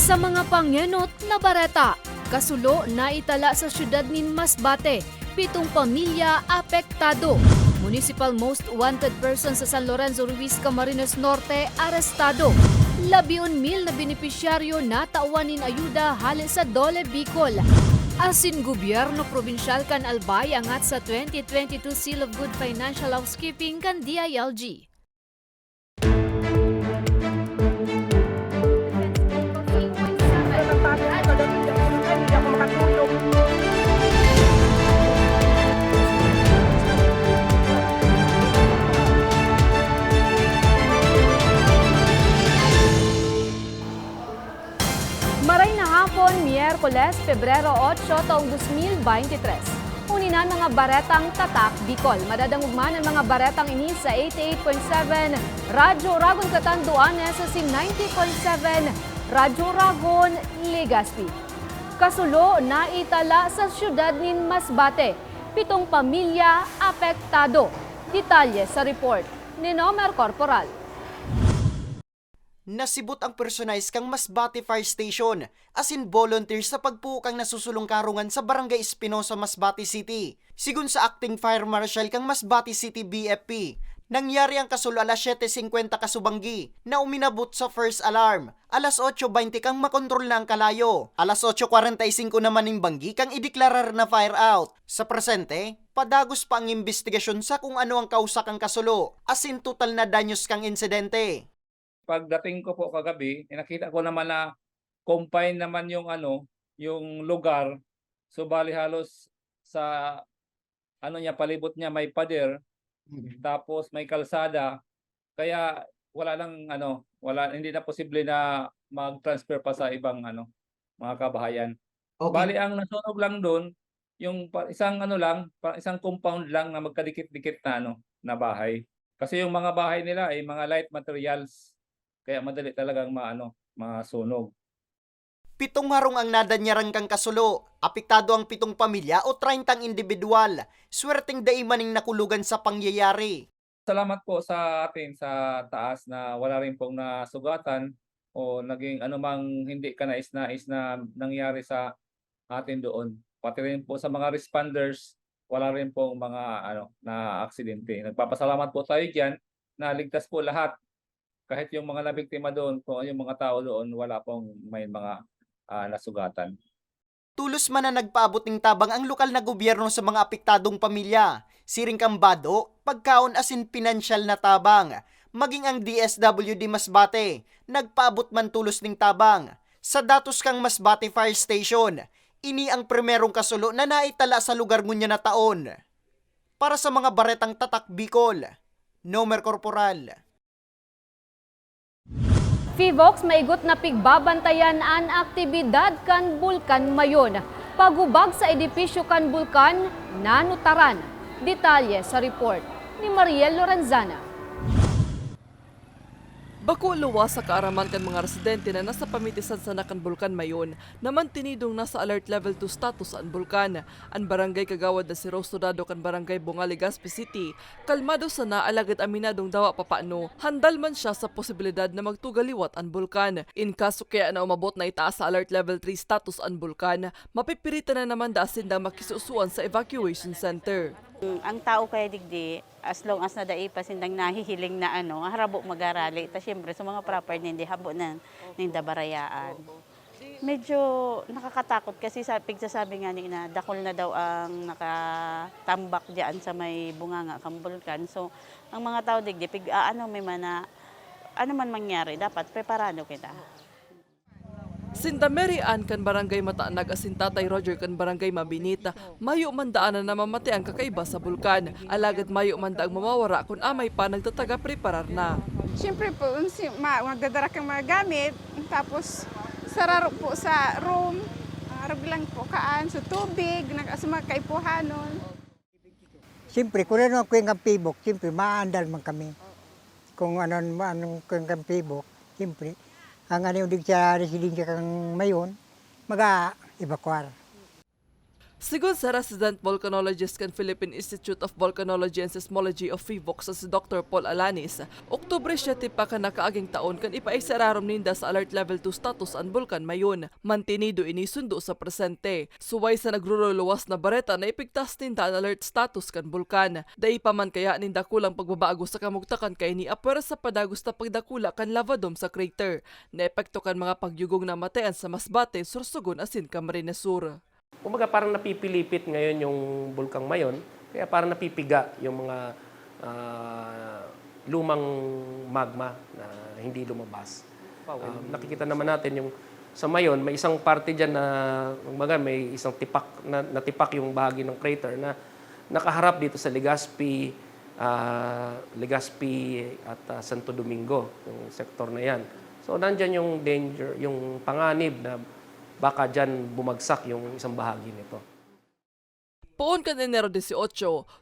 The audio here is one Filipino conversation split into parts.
Sa mga pangenot na bareta, kasulo na itala sa syudad nin Masbate, 7 pamilya apektado. Municipal Most Wanted Person sa San Lorenzo Ruiz, Camarines Norte, arestado. 11,000 na benepisyaryo na tauwanin ayuda hali sa Dole Bicol. Asin gobyerno probinsyal kan Albay angat sa 2022 Seal of Good Financial Housekeeping kan DILG. Maray na hapon, Miyerkules, Pebrero 8, taong 2023. Uninan mga baretang Tatak Bicol. Madadangugman ang mga baretang ini sa 88.7 Radyo Ragon Catanduanes sa 90.7 Radyo Ragon Legazpi. Kasulo na itala sa syudad nin Masbate. 7 pamilya apektado. Detalye sa report ni Nomer Corporal. Nasibot ang personalis kang Masbate Fire Station asin volunteer sa pagpukang nasusulong karungan sa Barangay Espinosa, Masbate City. Sigun sa Acting Fire Marshal kang Masbate City BFP, nangyari ang kasulo alas 7:50 kasubanggi na uminabot sa first alarm. Alas 8:20 kang makontrol na ang kalayo. Alas 8:45 naman ng banggi kang ideklarar na fire out. Sa presente, padagos pa ang investigasyon sa kung ano ang kausa kang kasulo asin total na danyos kang insidente. Pagdating ko po kagabi, nakita ko naman na confine naman yung yung lugar. So bali halos sa niya palibot niya may pader, tapos may kalsada. Kaya wala lang hindi na posible na mag-transfer pa sa ibang mga kabahayan. Okay. Bali ang nasunog lang doon yung isang compound lang na magkadikit-dikit na na bahay. Kasi yung mga bahay nila ay mga light materials. Kaya madali talagang masunog. 7 harong ang nadanyarang kang kasulo. Apektado ang 7 pamilya o 30 individual. Swerteng daimaning nakulugan sa pangyayari. Salamat po sa atin sa taas na wala rin pong nasugatan o naging anumang hindi kanais-nais na nangyari sa atin doon. Pati rin po sa mga responders, wala rin pong mga na aksidente. Nagpapasalamat po tayo diyan na ligtas po lahat. Kahit yung mga nabiktima doon, kung yung mga tao doon, wala pong may mga nasugatan. Tulos man na nagpaabot ng tabang ang lokal na gobyerno sa mga apektadong pamilya. Siring kambado, pagkaon asin pinansyal na tabang. Maging ang DSWD Masbate, nagpaabot man tulos ng tabang. Sa datos kang Masbate Fire Station, ini ang primerong kasulo na naitala sa lugar ngunya na taon. Para sa mga baretang Tatak Bicol, Nomer Corporal. Fivox maigot na pigbabantayan ang aktibidad kan Bulkan Mayon. Pagubag sa edipisyo kan Bulkan, nanutaran. Detalye sa report ni Mariel Lorenzana. Bako luwas sa kaaraman kan mga residente na nasa pamitisan sa Nakan Bulkan Mayon naman tinidong nasa alert level 2 status ang bulkan. Ang barangay kagawad na si Rose Sudado kan barangay Bunga, Legazpi City, kalmado sana alagad aminadong dawa papaano, handal man siya sa posibilidad na magtugaliwat ang bulkan. In kaso kaya na umabot na itaas sa alert level 3 status ang bulkan, mapipiritan na naman dasin na makisusuan sa evacuation center. Ang tao kaya digdi, as long as nadaipa sindang nahihiling na harabo mag-arali. Ta syempre sa mga property hindi habo na ng dabarayaan. Medyo nakakatakot kasi sabi nga na dakol na daw ang nakatambak diyan sa may bunganga kang bulkan. So ang mga tao digdi may mana man mangyari dapat preparado kita. Sinta Mary Ann kan barangay Mataanag asin Tatay Roger kan barangay Mabinita, mayo man daanan na mamatay ang kakaiba sa bulkan. Alagad mayo man daang mamawara kung amay pa nagtataga preparar na. Siyempre po, magdadara kang mga gamit, tapos sararo po sa room, harap lang po kaan, so tubig, sa mga kaipuhanon. Siyempre, kung ano ang kampibok, siyempre, maandal man kami. Kung anong kampibok, siyempre, ang yung sa residensya kang mayon, mag-evacuar. Sigun sa resident volcanologist kan Philippine Institute of Volcanology and Seismology of PHIVOLCS si Dr. Paul Alanis, Oktubre 7 pa ka nakaaging taon kan ipaisararom ninda sa alert level 2 status ang bulkan mayon. Mantinido inisundo sa presente. Suway sa nagruruluwas na bareta na ipigtas ninda ang alert status kan bulkan. Dai pa man kaya ninda kulang pagbabago sa kamugtakan kay ni apwera sa padagos na pagdakula kan lava dome sa crater. Na epekto kan mga pagyugong na matayan sa Masbate, Sorsogon asin Camarines Sur. Kumbaga parang napipilipit ngayon yung bulkang Mayon, kaya parang napipiga yung mga lumang magma na hindi lumabas. Nakikita naman natin yung sa Mayon, may isang parte dyan na kumbaga may isang tipak na natipak yung bahagi ng crater na nakaharap dito sa Legazpi at Santo Domingo, yung sektor na yan. So nandyan yung danger, yung panganib na baka dyan bumagsak yung isang bahagi nito. Poon kan Enero 18,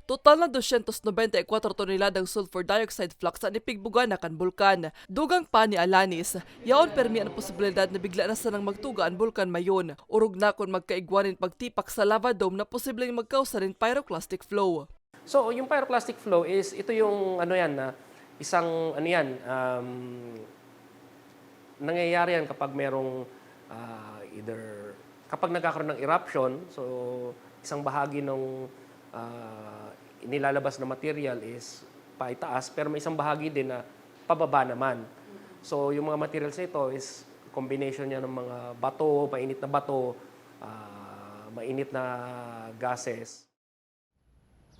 total na 294 toneladang sulfur dioxide flux ang ipigbuga na kan bulkan. Dugang pa ni Alanis, yaon permi ang posibilidad na bigla na sanang magtuga ang bulkan mayon. Urog na kung magkaigwanin pagtipak sa lava dome na posibleng magkausa rin pyroclastic flow. So yung pyroclastic flow is, ito yung isang nangyayari yan kapag merong either kapag nagkakaroon ng eruption, so isang bahagi ng nilalabas na material is paitaas, pero may isang bahagi din na pababa naman. So yung mga materials nito is combination niya ng mga bato, mainit na gases.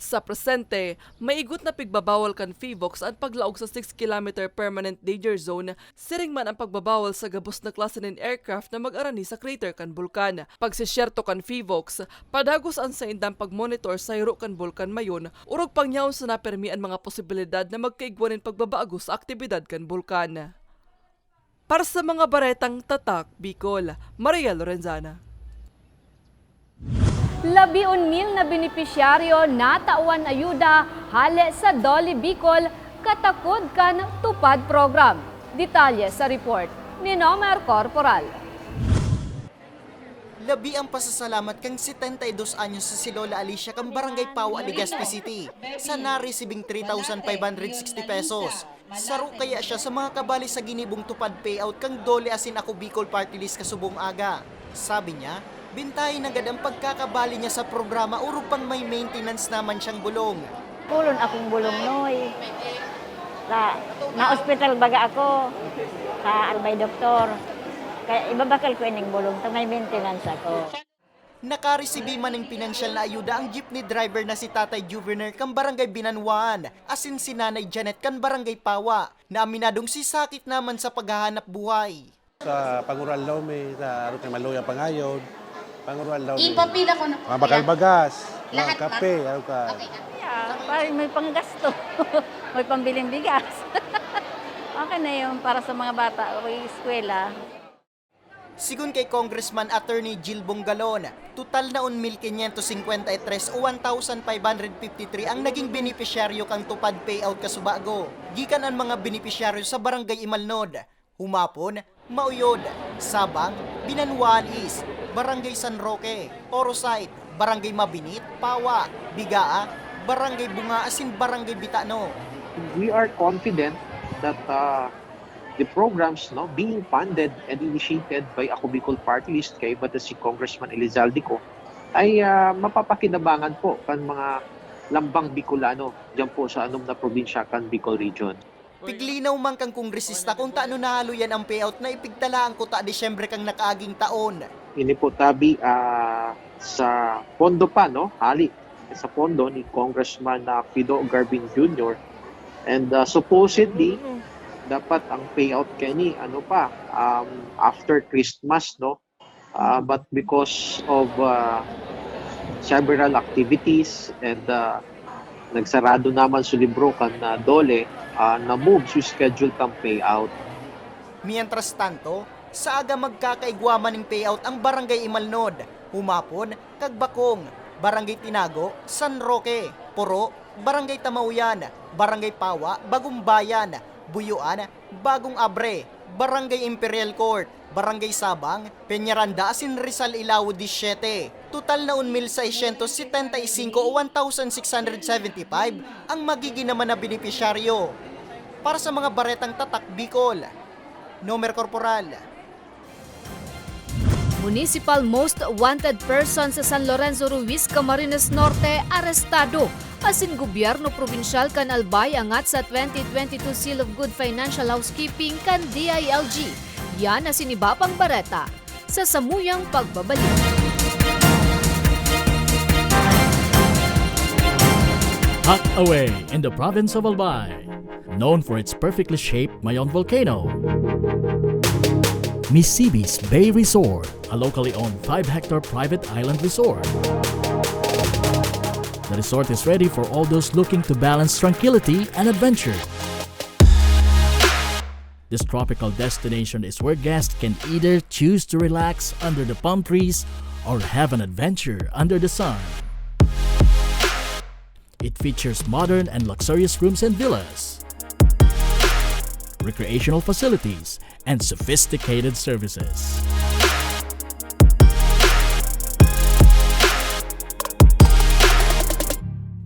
Sa presente, maigot na pigbabawal kan PHIVOLCS ang paglaog sa 6-kilometer permanent danger zone, siring man ang pagbabawal sa gabos na klase ng aircraft na mag-arani sa crater kan bulkan. Pagsisyerto kan PHIVOLCS, padagos ang sa indang pagmonitor sa hiro kan bulkan mayon, urog pangyaw sa napermi ang mga posibilidad na magkaigwanin pagbabaago sa aktibidad kan bulkan. Para sa mga baretang tatak, Bicol, Maria Lorenzana. 11,000 na benepisyaryo na tauan ayuda hale sa Doli Bicol katakod kan tupad program. Detalye sa report ni Nomer Corporal. Labi ang pasasalamat kang 72 anyos sa si Lola Alicia kang Barangay Pawa, Legazpi City sa naresibing 3,560 pesos. Saro kaya siya sa mga kabali sa ginibong tupad payout kang Dole asin ako Bicol Party List kasubong aga. Sabi niya, bintayin agad ang pagkakabali niya sa programa urog pang may maintenance naman siyang bulong. Kulon akong bulong noy. Na-hospital baga ako sa Albay Doktor. Kaya ibabakal ko ining bulong ta may maintenance ako. Nakaresibi man ng pinansyal na ayuda ang jeepney driver na si Tatay Juvener kang Barangay Binanwan, asin si Nanay Janet kang Barangay Pawa, na aminadong sisakit naman sa paghahanap buhay. Sa Pangural daw may sa Arut Maluya Pangayon, Pangural daw may Ipapila ko na. mga bakal bagas, Lahat, mga kape, ano ka. Okay na. Yeah, parang may panggasto. May pambiling bigas. Okay na yun para sa mga bata o eskwela. Sigun kay Congressman Attorney Jill Bongalon, total na 1,553 o 1,553 ang naging benepisyaryo kang tupad payout kasubago. Gikan ang mga benepisyaryo sa Barangay Imalnod, Humapon, Mauyod, Sabang, Binanwan East, Barangay San Roque, Orosite, Barangay Mabinit, Pawa, Bigaa, Barangay Bunga asin Barangay Bitano. We are confident that the programs being funded and initiated by Ako Bicol Party List kay si Congressman Elizalde ko ay mapapakinabangan po kan mga lambang Bicolano diyan po sa anom na probinsya kan Bicol Region. Piglinaw man kang kongresista kung taano nahalo yan ang payout na ipigtalaan ko ta Disyembre kang nakaaging taon. Ini po tabi sa pondo pa hali sa pondo ni Congressman Fido Garbin Jr. And supposedly dapat ang payout kani after Christmas but because of several activities and nagsarado naman sa libro kan Dole na-move sa schedule kang payout. Mientras tanto, sa aga magkakaigwaman ng payout ang Barangay Imalnod, Humapon, Kagbakong, Barangay Tinago, San Roque, Puro, Barangay Tamauyan, Barangay Pawa, Bagong Bayan, Buyuan, Bagong Abre, Barangay Imperial Court, Barangay Sabang, Peñaranda, asin Rizal Ilaw 17, Total na 1,675 o 1,675 ang magiging naman na benepisyaryo. Para sa mga baretang tatak Bicol, Nomer Corporal. Municipal Most Wanted Person sa San Lorenzo Ruiz, Camarines Norte, arestado. Asin gobyerno probinsyal kan Albay angat sa 2022 Seal of Good Financial Housekeeping kan DILG. Yan asin iba pang bareta sa samuyang pagbabalik. Tucked away in the province of Albay, known for its perfectly shaped Mayon volcano, Misibis Bay Resort, a locally owned 5-hectare private island resort. The resort is ready for all those looking to balance tranquility and adventure. This tropical destination is where guests can either choose to relax under the palm trees or have an adventure under the sun. It features modern and luxurious rooms and villas, recreational facilities, and sophisticated services.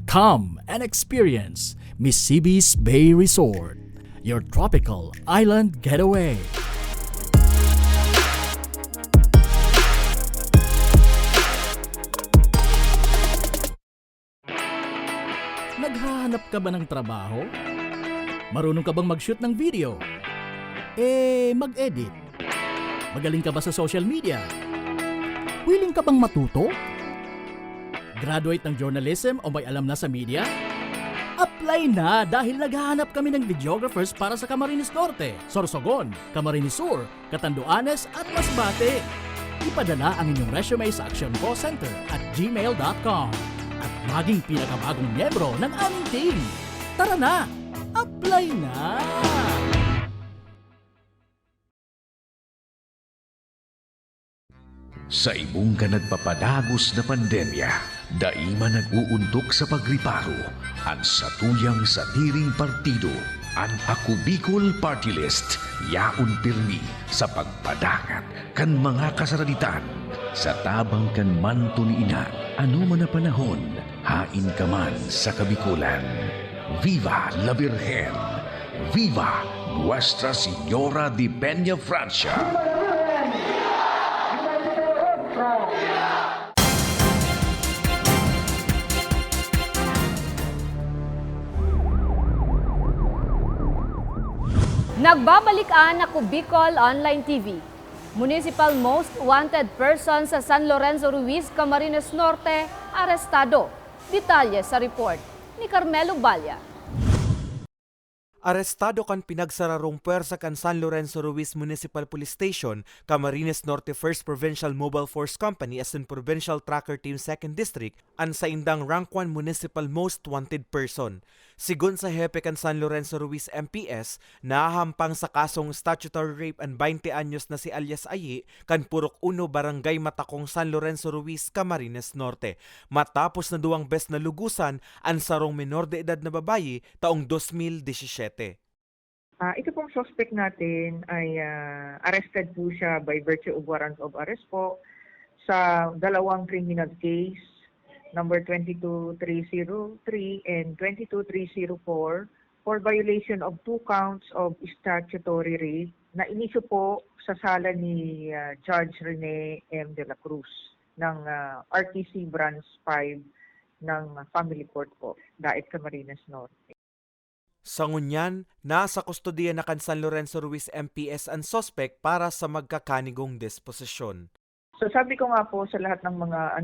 Come and experience Misibis Bay Resort, your tropical island getaway. Naghahanap ka ba ng trabaho? Marunong ka bang mag-shoot ng video? Mag-edit? Magaling ka ba sa social media? Willing ka bang matuto? Graduate ng journalism o may alam na sa media? Apply na dahil naghahanap kami ng videographers para sa Camarines Norte, Sorsogon, Camarines Sur, Catanduanes at Masbate. Ipadala ang inyong resume sa actioncallcenter@gmail.com at maging pinakabagong miyembro ng aming team. Tara na! Apply na! Sa imong ka nagpapadagos na pandemya, daima nag-uuntok sa pagriparo, ang satuyang sa tiring partido, ang Ako Bicol Party List, yaon pirmi sa pagpadangat kan mga kasaraditan, sa tabang kan manto ni ina, ano man na panahon, hain ka man sa kabikulan. Viva la Virgen! Viva Nuestra Señora de Peña Francia! Nagbabalik-an Ako Bicol Online TV. Municipal Most Wanted Person sa San Lorenzo Ruiz, Camarines Norte, arestado. Detalye sa report ni Carmelo Balya. Arestado kan pinagsararong puwersa kan San Lorenzo Ruiz Municipal Police Station, Camarines Norte 1st Provincial Mobile Force Company as in Provincial Tracker Team 2nd District ang sa indang Rank 1 Municipal Most Wanted Person. Sigun sa hepe kan San Lorenzo Ruiz MPS, nahahampang sa kasong statutory rape and 20 anyos na si alias Ayi kan Purok 1 Barangay Matakong San Lorenzo Ruiz, Camarines Norte. Matapos na duwang bes na lugusan ang sarong menor de edad na babayi taong 2017. Ito pong suspect natin ay arrested po siya by virtue of warrant of arrest po sa dalawang criminal case, number 22303 and 22304 for violation of 2 counts of statutory rape na inisyu po sa sala ni Judge Rene M. de la Cruz ng RTC Branch 5 ng Family Court po, Daet Camarines Norte. Sa ngunyan, nasa kustodiya na kan San Lorenzo Ruiz MPS ang suspect para sa magkakanigong disposisyon. So sabi ko nga po sa lahat ng mga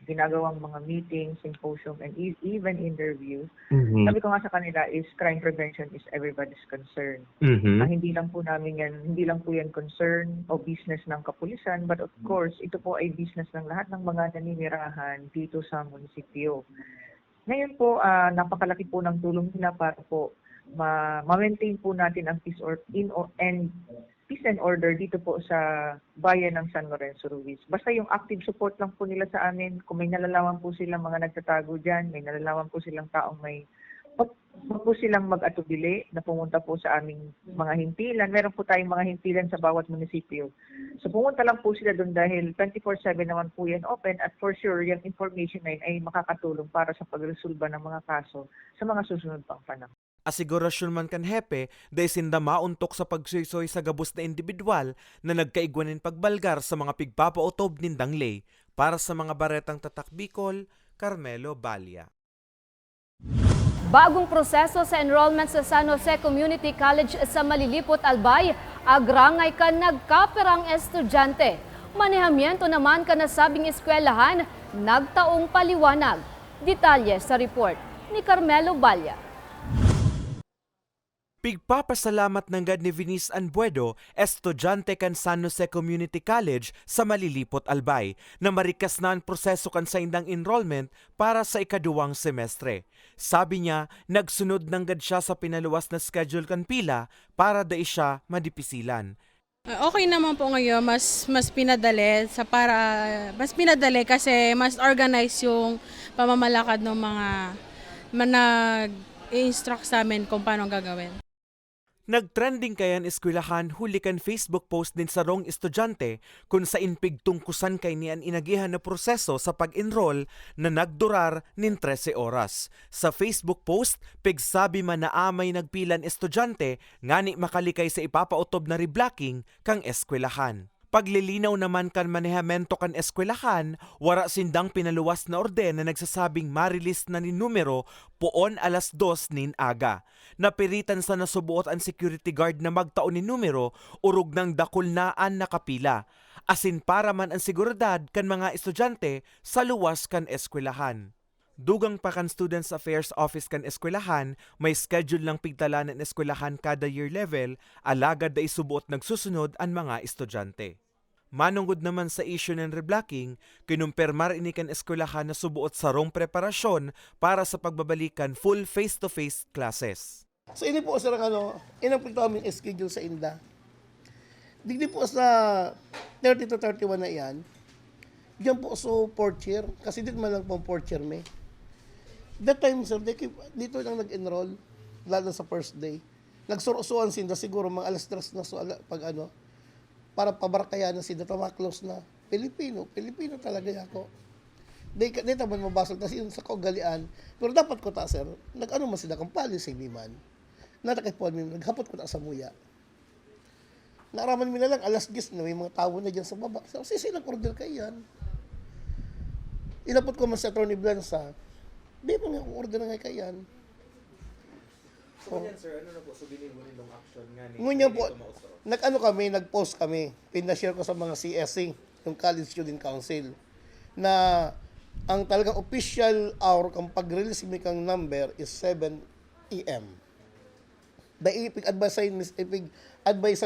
ginagawang mga meetings, symposium, and even interviews, sabi ko nga sa kanila is crime prevention is everybody's concern. Hindi lang po yan concern o business ng kapulisan, but of course, ito po ay business ng lahat ng mga naninirahan dito sa munisipyo. Ngayon po, napakalaki po ng tulong nila para po ma-maintain po natin ang peace and order dito po sa bayan ng San Lorenzo Ruiz. Basta yung active support lang po nila sa amin. Kung may nalalaman po silang mga nagtatago dyan, may nalalaman po silang taong may huwag po silang mag-atubili na pumunta po sa aming mga hintilan. Meron po tayong mga hintilan sa bawat munisipyo. So pumunta lang po sila doon dahil 24/7 naman po yan open at for sure yung information na yun ay makakatulong para sa pagresolba ng mga kaso sa mga susunod pang panahon. Asigurasyon man kan hepe, dahil sinda mauntok sa pagsuisoy sa gabos na individual na nagkaigwanin pagbalgar sa mga pigpapautob nindang lay. Para sa mga baretang tatak Bicol, Carmelo Balya. Bagong proseso sa enrollment sa San Jose Community College sa Malilipot, Albay, agrangay ka nagkaperang estudyante. Manehamiento naman ka nasabing eskwelahan, nagtaong paliwanag. Detalye sa report ni Carmelo Balya. Pigpapasalamat ng gad ni Venice Anbuedo, estudyante kan San Jose Community College sa Malilipot, Albay, na marikas na ang proseso kan sa indang enrollment para sa ikaduwang semestre. Sabi niya, nagsunod ng gad siya sa pinaluwas na schedule kan pila para da siya madipisilan. Okay naman po ngayon, mas pinadali mas pinadali kasi mas organized yung pamamalakad ng mga nag-instruct sa amin kung paano gagawin. Nagtrending kayan eskwelahan huli kan Facebook post din sa rong estudyante kung sa inpig tungkusan kay niyan inagihan na proseso sa pag-enroll na nagdurar nin 13 oras. Sa Facebook post, pigsabi man na amay nagpilan estudyante ngani makalikay sa ipapautob na reblocking kang eskwelahan. Paglilinaw naman kan manehamento kan eskwelahan, wara sindang pinaluwas na orden na nagsasabing marilis na ni numero poon 2:00 nin aga. Napiritan sa nasubuot ang security guard na magtaon ni numero, urog ng dakulnaan na kapila. Asin para man ang seguridad kan mga estudyante sa luwas kan eskwelahan. Dugang pa kan Students Affairs Office kan eskwelahan, may schedule lang pigtalan ng eskwelahan kada year level, alagad da isubuot nagsusunod ang mga estudyante. Manunggod naman sa issue ng reblocking, kinumpermar ini kan eskwelahan na subuot sa rong preparasyon para sa pagbabalikan full face-to-face classes. So ini po sa inaplikto aming schedule sa INDA. Digdi po sa 30 to 31 na iyan, diyan po so 4th year, kasi dito man lang po 4th year may. That time, sir, dito lang nag-enroll, lalo sa first day. Nagsurusuan sinda siguro mga alas 3 na pag para pabarakayan na sinda, close na. Pilipino talaga ako. Dito man mabasol, kasi yun sa kaugalian. Pero dapat ko ta, sir, nag-ano man sila, kang policy ni man. Natakipon mi, naghapot ko ta sa muya. Naaraman mi na lang, alas 10 na may mga tao na dyan sa baba. So, silang order kayo yan. Inapot ko man sa Atty. Blanza, di mo nga order na nga kayan. So, sir, ano na po, sabihin mo rin yung action nga ni... Ngunyan po, nag-post kami, pinashare ko sa mga CSC, yung College Student Council, na ang talagang official hour kang pag-release mi kang number is 7 AM. Dahil ipig-advisean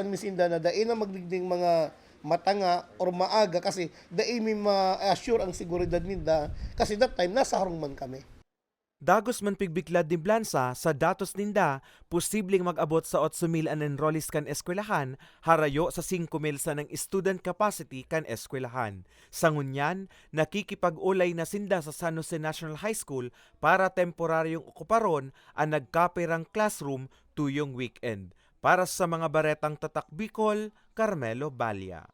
mi sinda na dahil na magdigding mga matanga or maaga kasi dahil mi ma-assure ang seguridad ninda kasi that time nasa harong man kami. Dagos man pigbiklad ni Blanza sa datos ninda, posibleng mag-abot sa 8,000 ang enrollees kan eskwelahan, harayo sa 5,000 sa ng student capacity kan eskwelahan. Sa ngunyan, nakikipag-ulay na sinda sa San Jose National High School para temporaryong okuparon ang nagkapirang classroom tuyong weekend. Para sa mga baretang tatak Bicol, Carmelo Balya.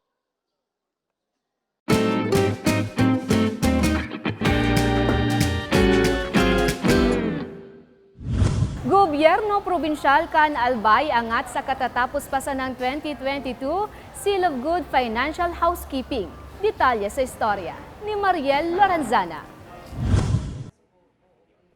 Gobyerno Probinsyal kan Albay angat sa katatapos pa sa ng 2022 Seal of Good Financial Housekeeping. Detalye sa istorya ni Mariel Loranzana.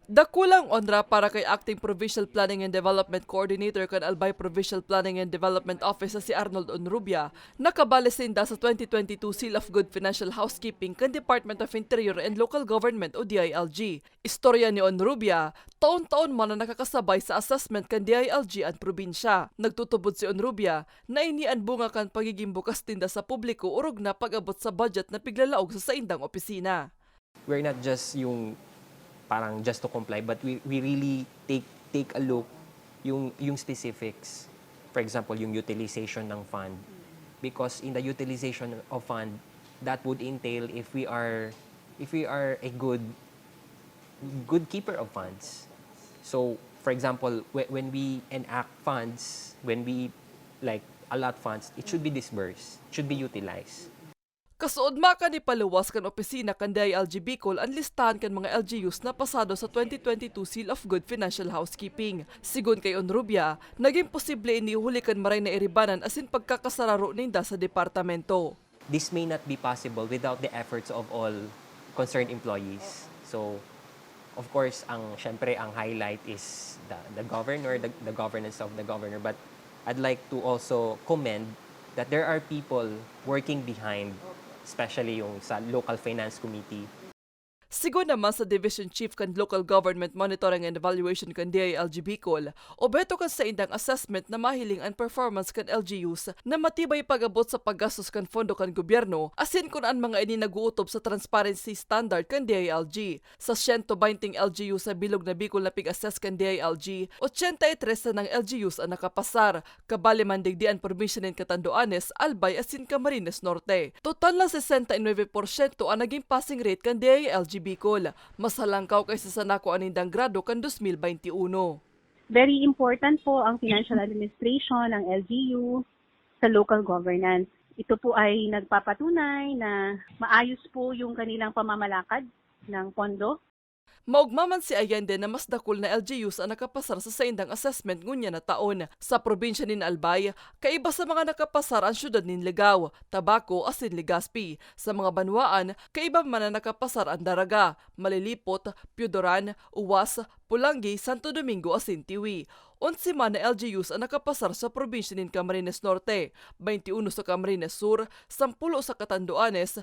Dakulang onra para kay Acting Provincial Planning and Development Coordinator kan Albay Provincial Planning and Development Office si Arnold Onrubia, nakabale sinda sa 2022 Seal of Good Financial Housekeeping kan Department of Interior and Local Government o DILG. Istorya ni Onrubia, taon-taon man na nakakasabay sa assessment kan DILG at probinsya. Nagtutubod si Onrubia na inian bunga kan pagiging bukas tinda sa publiko urog na pag-abot sa budget na piglalaog sa saindang opisina. We're not just yung parang just to comply, but we really take a look yung specifics. For example, yung utilization ng fund. Because in the utilization of fund, that would entail if we are a good keeper of funds. So for example, when we enact funds, when we like allot funds, it should be disbursed, it should be utilized. Kasuod maka ni paluwas kan opisina kan DILG Bicol ang listahan kan mga LGUs na pasado sa 2022 Seal of Good Financial Housekeeping. Sigon kay Onrubia, naging posible inihuli kan maray na iribanan asin pagkakasararo ninda sa departamento. This may not be possible without the efforts of all concerned employees. So, of course, syempre ang highlight is the governor, the governance of the governor. But I'd like to also commend that there are people working behind, especially yung sa local finance committee. Sigon naman sa Division Chief kan Local Government Monitoring and Evaluation kan DILG Bicol, obeto kan sa indang assessment na mahiling ang performance kan LGUs na matibay pag-abot sa paggastos kan fondo kan gobyerno, asin kun ang mga ini naguutob sa transparency standard kan DILG. Sa 120 LGU sa bilog na Bicol na pig-assess kan DILG, 83 na ng LGUs ang nakapasar, kabali man digdian probinsyanin Catanduanes, Albay asin Camarines Norte. Total na 69% ang naging passing rate kan DILG Bicol, mas halangkaw kaysa sa nakuha anindang grado kan 2021. Very important po ang financial administration ng LGU sa local governance. Ito po ay nagpapatunay na maayos po yung kanilang pamamalakad ng pondo. Maugmaman si Allende na mas dakol na LGUs ang nakapasar sa saindang assessment ngunya na taon. Sa probinsya nin Albay, kaiba sa mga nakapasar ang syudad nin Ligao, Tabaco asin Legazpi. Sa mga banwaan, kaiba man na nakapasar ang Daraga, Malilipot, Piodoran, Uwas, Pulangi, Santo Domingo asin Tiwi. 11 man na LGUs ang nakapasar sa probinsya nin Camarines Norte, 21 sa Camarines Sur, 10 sa Catanduanes,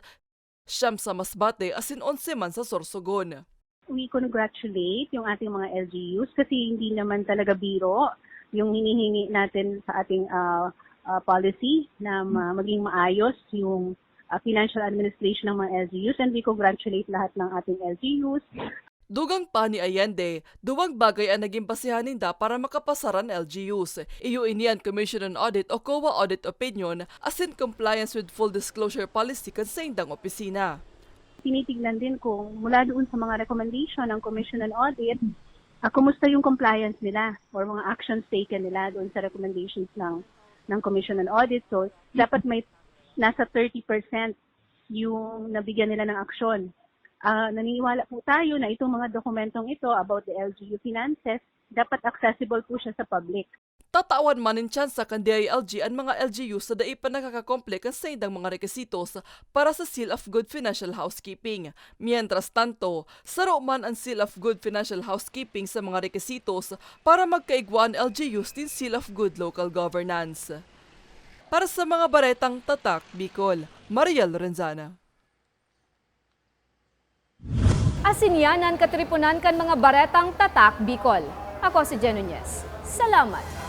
9 sa Masbate asin 11 man sa Sorsogon. We congratulate yung ating mga LGUs kasi hindi naman talaga biro yung hinihingi natin sa ating policy na maging maayos yung financial administration ng mga LGUs, and we congratulate lahat ng ating LGUs. Dugang pa ni Allende, duwag bagay ang naging basihan ninda para makapasaran LGUs. Iyo inian Commission on Audit o COA Audit Opinion as in compliance with full disclosure policy kan sa indang opisina. Tinitignan din kung mula doon sa mga recommendation ng Commission on Audit, kumusta yung compliance nila or mga actions taken nila doon sa recommendations ng Commission on Audit. So, dapat may nasa 30% yung nabigyan nila ng aksyon. Naniniwala po tayo na itong mga dokumentong ito about the LGU finances, dapat accessible po siya sa public. Tatawan man in tsansa kan DILG ang mga LGU sa dai pa nakakakomplek ang sa indang mga rekisitos para sa Seal of Good Financial Housekeeping. Mientras tanto, saro man ang Seal of Good Financial Housekeeping sa mga rekisitos para magkaigwaan LGUs din Seal of Good Local Governance. Para sa mga baretang Tatak Bicol, Maria Lorenzana. Asinyanan katripunan kan mga baretang Tatak Bicol. Ako si Jen Nunez. Salamat!